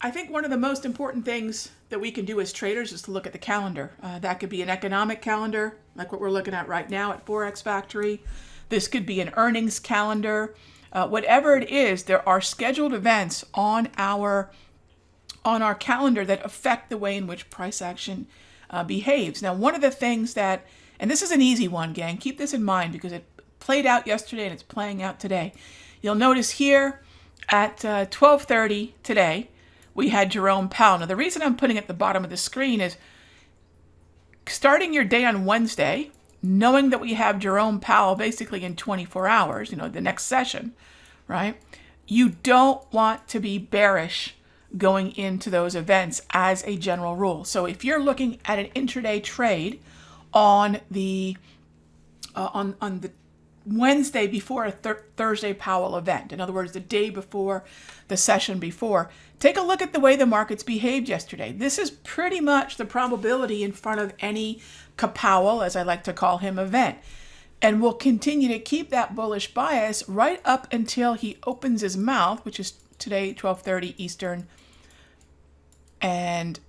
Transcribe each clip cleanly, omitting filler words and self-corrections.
I think one of the most important things that we can do as traders is to look at the calendar. That could be an economic calendar, like what we're looking at right now at Forex Factory. This could be an earnings calendar. Whatever it is, there are scheduled events on our calendar that affect the way in which price action behaves. Now, one of the things that, and this is an easy one, gang, keep this in mind because it played out yesterday and it's playing out today. You'll notice here at 12:30 today, we had Jerome Powell. Now, the reason I'm putting it at the bottom of the screen is starting your day on Wednesday, knowing that we have Jerome Powell basically in 24 hours, the next session, right? You don't want to be bearish going into those events as a general rule. So if you're looking at an intraday trade on the Wednesday before a Thursday Powell event, in other words, the day before the session before, take a look at the way the markets behaved yesterday. This is pretty much the probability in front of any Powell, as I like to call him, event. And we'll continue to keep that bullish bias right up until he opens his mouth, which is today, 12:30 Eastern. And,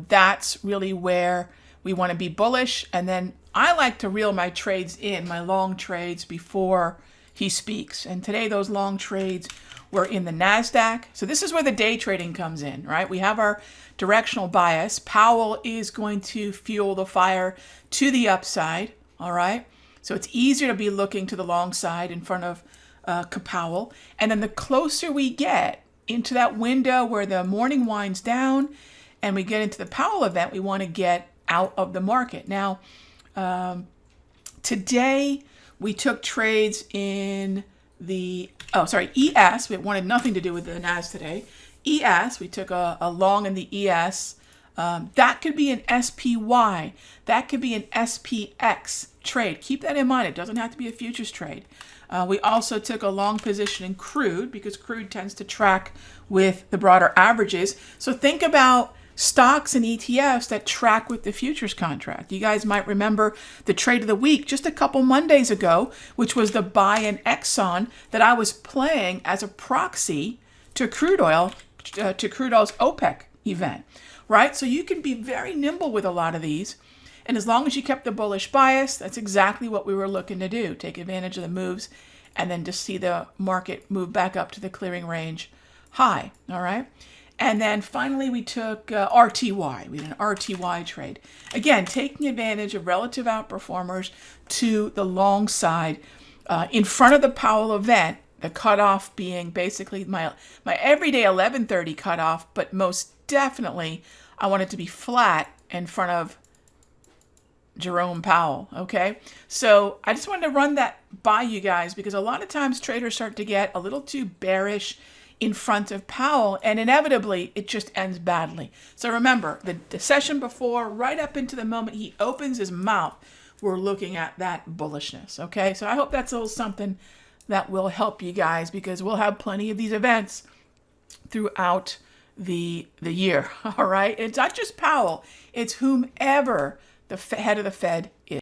that's really where we want to be bullish. And then I like to reel my trades in, my long trades, before he speaks. And today those long trades were in the NASDAQ. So this is where the day trading comes in, right? We have our directional bias. Powell is going to fuel the fire to the upside, all right? So it's easier to be looking to the long side in front of Powell. And then the closer we get into that window where the morning winds down and we get into the Powell event, we want to get out of the market. Now, today we took trades in the, ES. It wanted nothing to do with the NAS today. ES, we took a long in the ES. That could be an SPY. That could be an SPX trade. Keep that in mind. It doesn't have to be a futures trade. We also took a long position in crude because crude tends to track with the broader averages. So think about stocks and ETFs that track with the futures contract. You guys might remember the trade of the week just a couple Mondays ago, which was the buy in Exxon that I was playing as a proxy to crude oil, to crude oil's OPEC event, right? So you can be very nimble with a lot of these. And as long as you kept the bullish bias, that's exactly what we were looking to do. Take advantage of the moves and then just see the market move back up to the clearing range high, all right? And then finally, we took RTY. We did an RTY trade. Again, taking advantage of relative outperformers to the long side in front of the Powell event, the cutoff being basically my everyday 11:30 cutoff, but most definitely I want it to be flat in front of Jerome Powell, okay? So I just wanted to run that by you guys because a lot of times traders start to get a little too bearish in front of Powell, and inevitably it just ends badly. So remember, the session before, right up into the moment he opens his mouth, we're looking at that bullishness, okay? So I hope that's a little something that will help you guys because we'll have plenty of these events throughout the year, all right? It's not just Powell, it's whomever the head of the Fed is.